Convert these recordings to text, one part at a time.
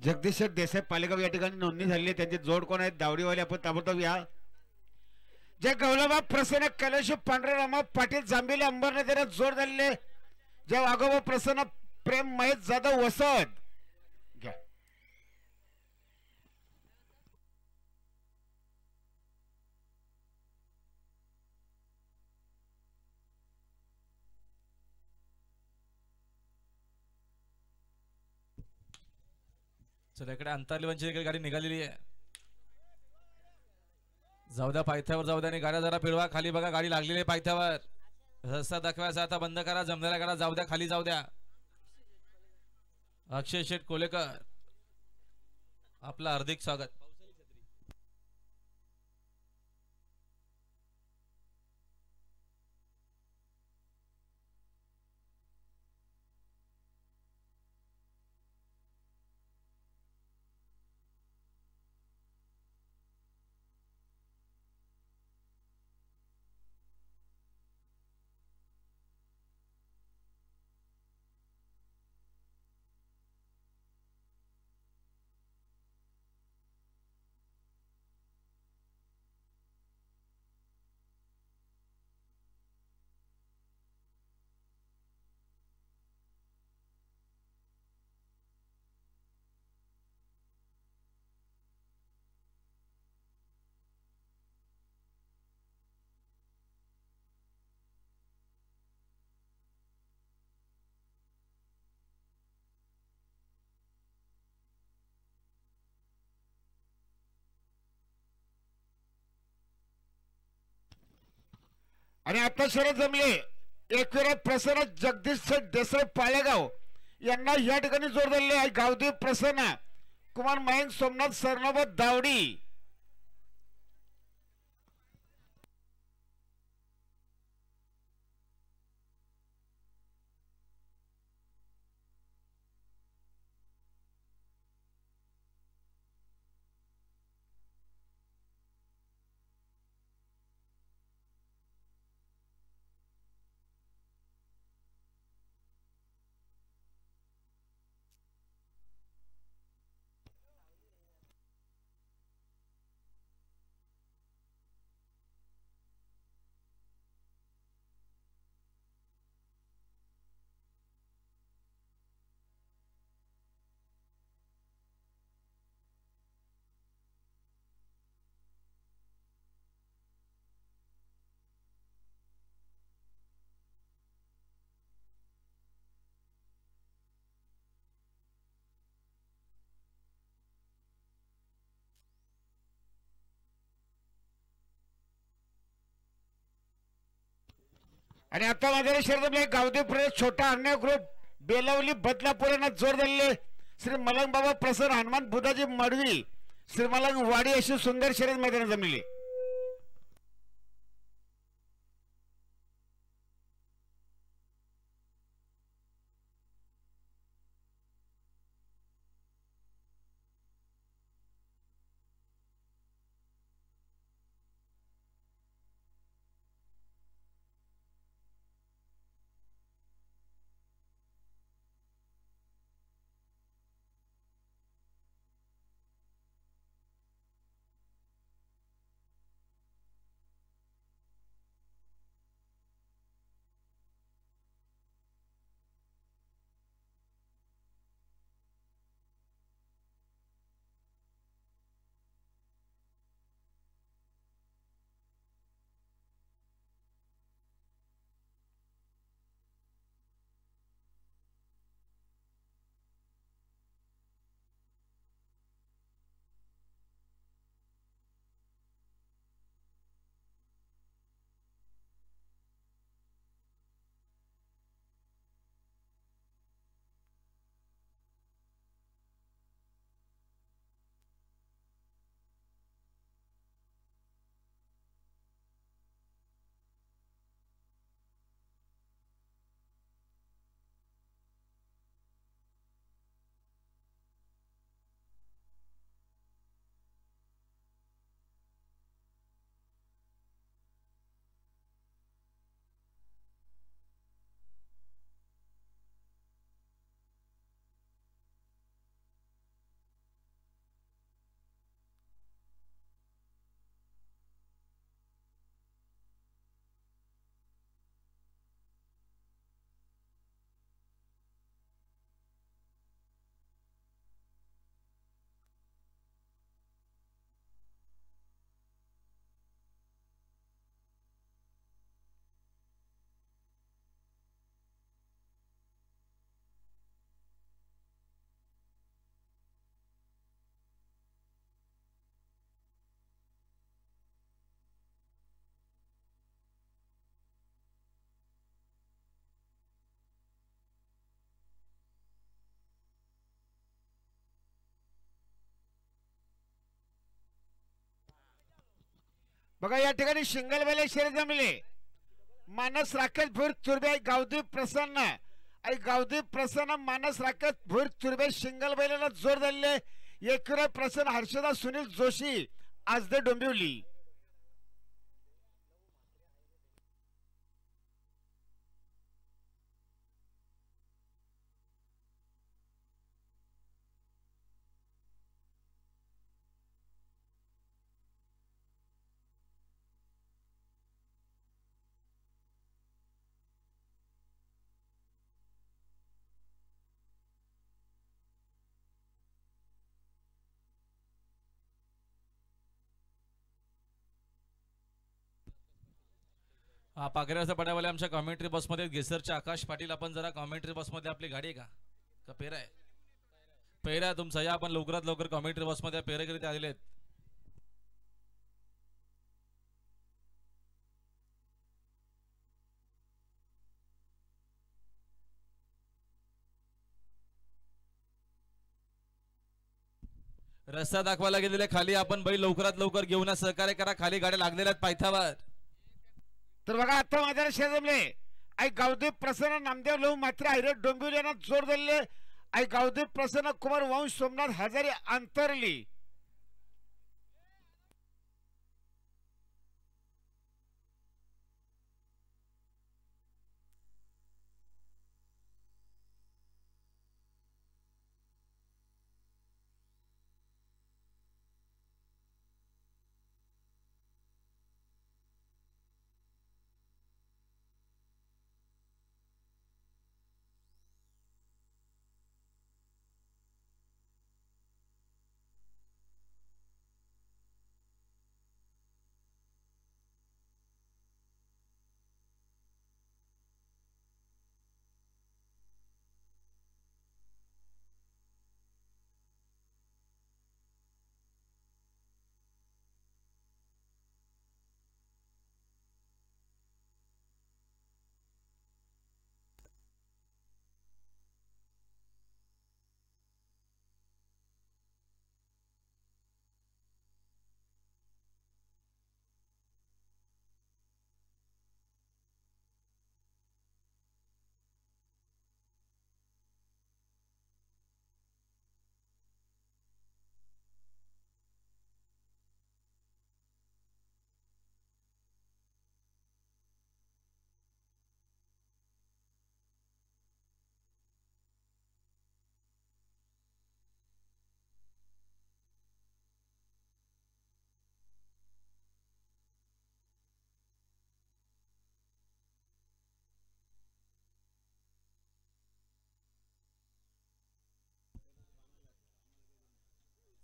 जगदीश शेठ देसाई पालेगाव या ठिकाणी नोंदणी झाली आहे. त्यांचे जोड कोण आहेत दावडीवाले आपण ताबडतोब या. जय गौलबा प्रसन्न कैलाश पांढरेरामा पाटील जांभेली अंबरने त्याला जोड झालेले. जय वाघोबा प्रसन्न प्रेम महेश जाधव वसत घ्या. चला इकडे अंतरलीवनची गाडी निघालेली आहे. जाऊ द्या पायथ्यावर जाऊ द्या आणि गाड्या जरा पिळवा. खाली बघा गाडी लागलेली आहे पायथ्यावर. रस्ता दाखवायचा आता बंद करा. जमलेला गाडा जाऊ द्या खाली जाऊ द्या. अक्षय शेठ कोलेकर आपलं हार्दिक स्वागत. आणि आता शर्यत जमले. एकविरा प्रसन्न जगदीश देसाई पालेगाव यांना या ठिकाणी जोड दिलेले आहे. गावदेव प्रसन्न कुमार मयंक सोमनाथ सरनोबत दावडी. आणि आता माझ्या शर्यत गावदेव प्रदेश छोटा अन्य ग्रुप बेलवली बदलापूर यांना जोड दिलेले. श्री मलंग बाबा प्रसन्न हनुमान बुधाजी मडवी श्री मलंग वाडी अशी सुंदर शर्यत मैदानात जमलेली. बघा या ठिकाणी शिंगल बैल शर्यत जमले. मानस राकेश भोर चुरबे गावदीप प्रसन्न आई गावदीप प्रसन्न मानस राकेश भोर चुरबे शिंगल बैलाला जोर दिले. एकविरा प्रसन्न हर्षदा सुनील जोशी आजदे डोंबिवली. हा पाकऱ्याचा पड्यावाले आमच्या कॉमेंट्री बसमध्ये गेसरच्या आकाश पाटील. आपण जरा कॉमेंट्री बसमध्ये आपली गाडी आहे का पेरा आहे? पेरा तुमचा या. आपण लवकरात लवकर कॉमेंट्री बसमध्ये पेरेकरीत आलेले आहेत. रस्ता दाखवायला गेलेले खाली. आपण बैल लवकरात लवकर घेऊन सहकार्य करा. खाली गाड्या लागलेल्या आहेत पायथ्यावर. तर बघा आता माझ्या शेजमले आई गावदेव प्रसन्न नामदेव लहू मात्र आयरे डोंबिवली यांना जोर दिले. आई गावदेव प्रसन्न कुमार वंश सोमनाथ हजारी अंतरली.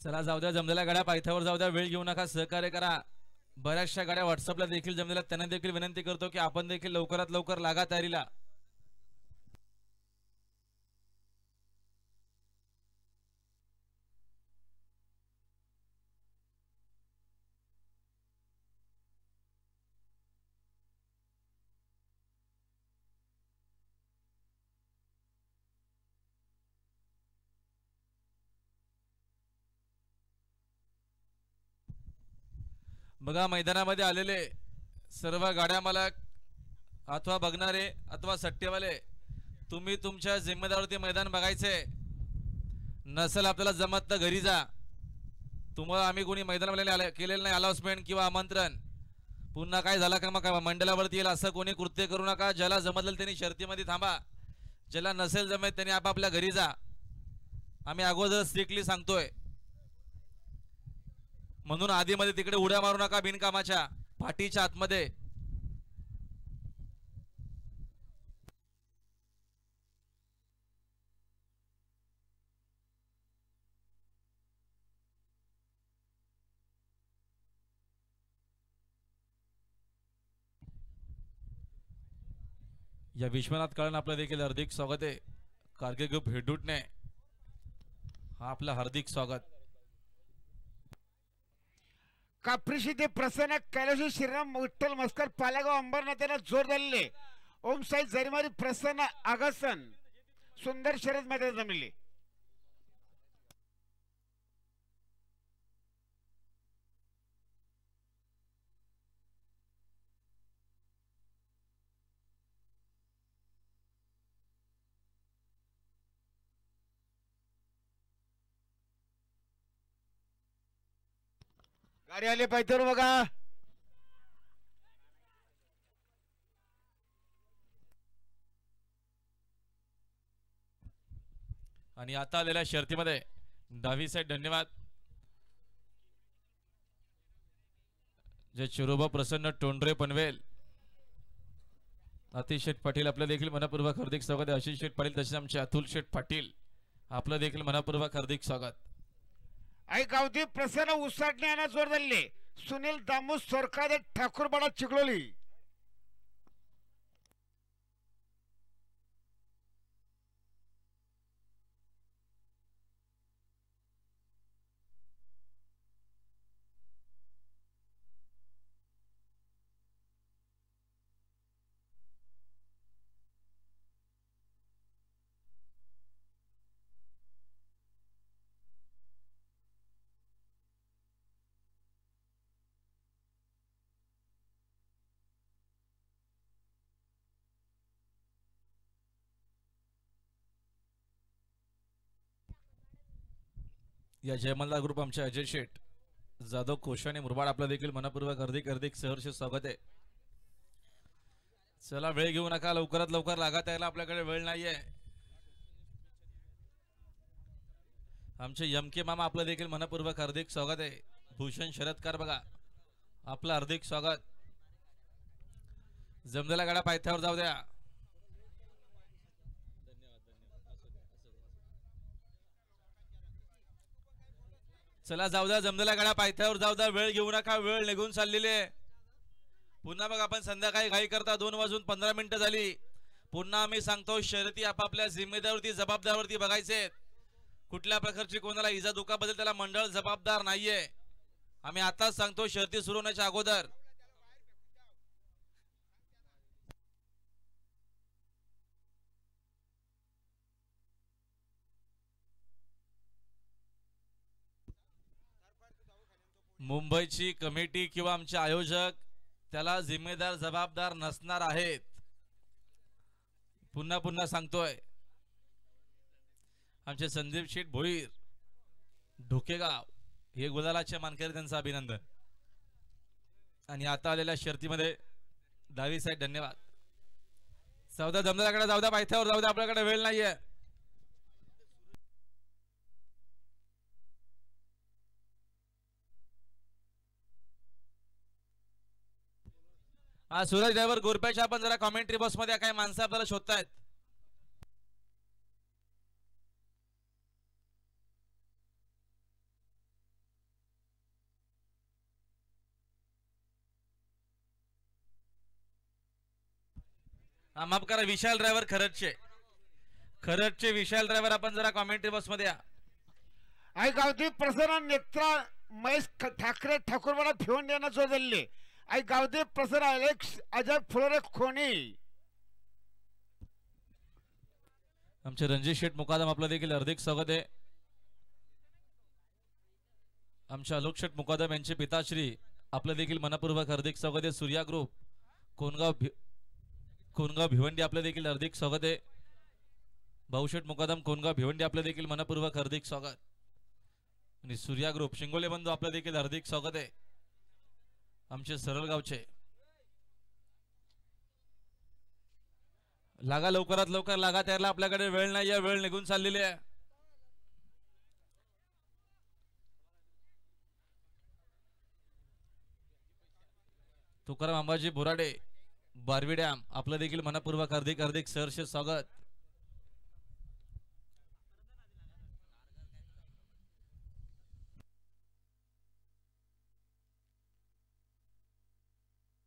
चला जाऊ द्या. जमलेल्या गाड्या पायथ्यावर जाऊ द्या. वेळ घेऊ नका. सहकार्य करा. बऱ्याचशा गाड्या व्हॉट्सअपला देखील जमलेल्या. त्यांना देखील विनंती करतो की आपण देखील लवकरात लवकर लागा तयारीला. बघा मैदानामध्ये आलेले सर्व गाड्या मालक अथवा बघणारे अथवा सट्टेवाले, तुम्ही तुमच्या जिम्मेदारीवरती मैदान बघायचे. नसेल आपल्याला जमत तर घरी जा. तुम्हाला आम्ही कोणी मैदानामध्ये केलेलं नाही अनाउन्समेंट किंवा आमंत्रण. पुन्हा काय झाला का मग मंडळावरती येईल असं कोणी कृत्य करू नका. ज्याला जमतलं त्यांनी शर्तीमध्ये थांबा. ज्याला नसेल जमत त्यांनी आपापल्या घरी जा. आम्ही अगोदर स्ट्रिक्टली सांगतोय. म्हणून आधीमध्ये तिकडे उड्या मारू नका बिनकामाच्या पाठीच्या आतमध्ये. या विश्वनाथ काळन आपलं देखील हार्दिक स्वागत आहे. कारगिल ग्रुप हेडूटने हा आपलं हार्दिक स्वागत. काप्रिशी ते प्रसन्न कैलाशी श्रीराम विठ्ठल मस्कर पालेगाव अंबरनाथ याला जोर दिलेले. ओम साई जरीमारी प्रसन्न आगसन सुंदर शर्यत मध्ये जमले. गाडी आली पायथ्यावर बघा. आणि आता आलेल्या शर्तीमध्ये डावी साईड धन्यवाद जे चिरोबा प्रसन्न टोंडरे पनवेल आतिश शेठ पाटील आपलं देखील मनपूर्वक हार्दिक स्वागत आहे. आशिष शेठ पाटील तसेच आमचे अतुल शेठ पाटील आपलं देखील मनपूर्वक हार्दिक स्वागत. आई गावठी प्रसन्न उसाटणे यांना जोर दिले. सुनील दामू सोरकादे ठाकूरबाडा चिखलोली. या जयमल्ला ग्रुप आमचे अजय शेठ जाधव कोशाने मुरबाड आपलं देखील मनपूर्वक हार्दिक हार्दिक सहर्ष स्वागत आहे. चला वेळ घेऊ नका, लवकरात लवकर लागा त्याला, आपल्याकडे वेळ नाहीये. आमचे यमके मामा आपलं देखील मनपूर्वक हार्दिक स्वागत आहे. भूषण शरदकार बघा आपलं हार्दिक स्वागत. जमलेला गाडा पायथ्यावर जाऊ द्या. चला जाऊ द्या, जमलेला गाडा पायथ्यावर जाऊ द्या, वेळ घेऊ नका, वेळ निघून चाललेली आहे. पुन्हा बघा आपण संध्याकाळी घाई करता, 2:15 झाली. पुन्हा आम्ही सांगतो शर्यती आपापल्या जिम्मेदारीवरती जबाबदारीवरती बघायचे. कुठल्या प्रकारची कोणाला इजा दुखाबद्दल त्याला मंडळ जबाबदार नाहीये. आम्ही आताच सांगतो शर्यती सुरू होण्याच्या अगोदर मुंबईची कमिटी किंवा आमचे आयोजक त्याला जिम्मेदार जबाबदार नसणार आहेत. पुन्हा पुन्हा सांगतोय. आमचे संदीप शेठ भोईर ढोकेगाव हे गुलालाचे मानकरी, त्यांचं अभिनंदन. आणि आता आलेल्या शर्तीमध्ये डावी साईड धन्यवाद. चौदा जमदाराकडे जाऊ द्या, पायथ्यावर जाऊ द्या, आपल्याकडे वेळ नाहीये. हा सूरज ड्रायव्हर गोरप्याच्या आपण जरा कॉमेंट्री बॉक्स मध्ये काही माणसं आपल्याला शोधतायत. हा माफ करा, विशाल ड्रायव्हर खरडचे विशाल ड्रायव्हर आपण जरा कॉमेंट्री बॉक्स मध्ये या. आई गावठी प्रसन्न नेत्रा महेश ठाकरे ठाकूरवाडा भिवंडी यांना जोर दिले. आई गावठी प्रसन्न अलेक्स अजय फुलोरे खोनी. आमचे रणजित शेठ मुकादम आपलं देखील हार्दिक स्वागत आहे. आमच्या आलोक शेठ मुकादम यांचे पिताश्री आपलं देखील मनपूर्वक हार्दिक स्वागत आहे. सूर्या ग्रुप कोणगाव भिवंडी आपलं देखील हार्दिक स्वागत आहे. भाऊशेठ मुकादम कोणगाव भिवंडी आपलं देखील मनपूर्वक हार्दिक स्वागत. आणि सूर्या ग्रुप शिंगोले बंधू आपलं देखील हार्दिक स्वागत आहे. आमचे सरळगावचे लागा, लवकरात लवकर लागा त्याला, आपल्याकडे वेळ नाहीये, वेळ निघून चाललेली आहे. तुकाराम अंबाजी बोराडे बारवी डॅम आपलं देखील मनपूर्वक हार्दिक हार्दिक सहर्ष स्वागत.